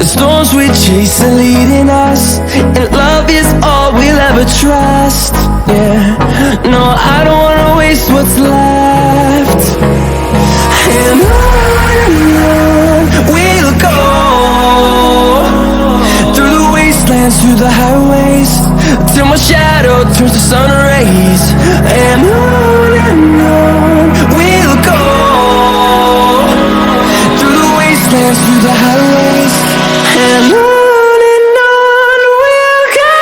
The storms we chase are leading us, and love is all we'll ever trust. Yeah, no, I don't wanna waste what's left. And on we'll go, through the wastelands, through the highways, till my shadow turns to sun rays. And on we'll go, through the wastelands, through the highways, and on we'll go.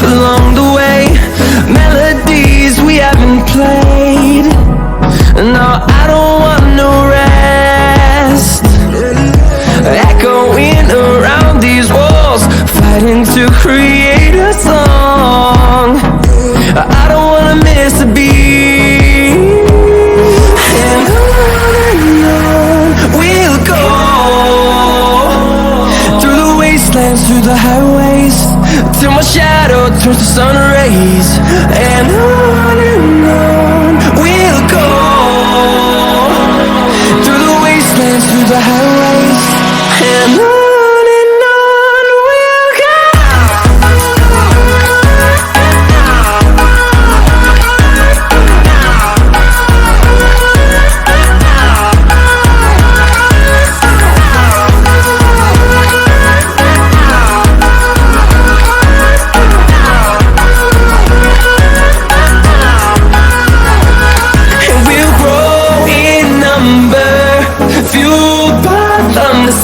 Along the way, melodies we haven't played. No, I don't want no rest. Echoing around these walls, fighting to create a song. I don't wanna miss a beat. And on we'll go, through the wastelands, through the highways, till my shadow turns to sun rays. And on we'll go, through the wastelands, through the highways, and on we'll go.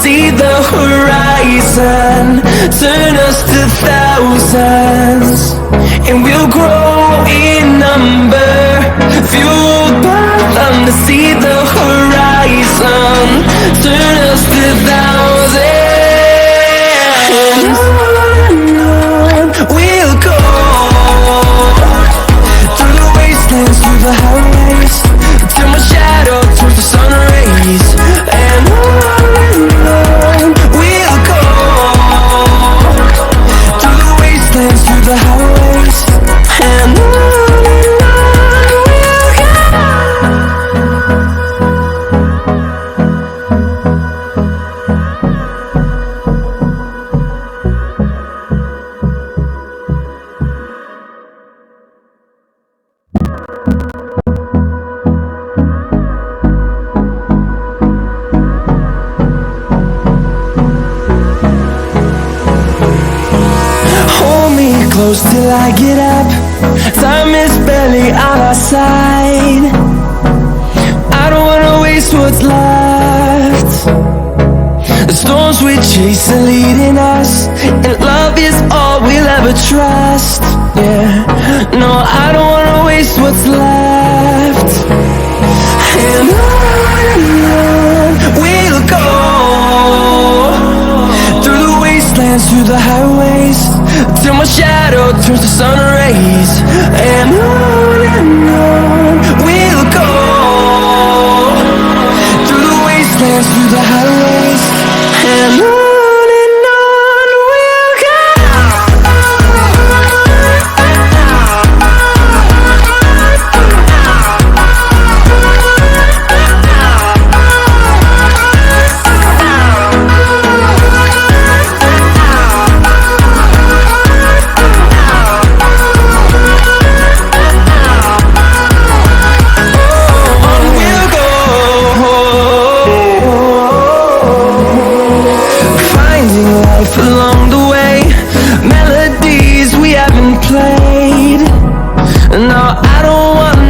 See the horizon, turn us to thousands, and we'll grow in number, fueled by them to see the horizon, turn us to thousands. And on we'll go, through the wastelands, through the highways, till my shadow turns to sun rays. And we'll go, through the wastelands, through the highways, and on we'll go. Close till I get up, time is barely on our side. I don't wanna waste what's left. The storms we chase are leading us, and love is all we'll ever trust. Yeah, no, I don't wanna waste what's left. And on we'll go, through the wastelands, through the highways, till my shadow turns to sun rays. And on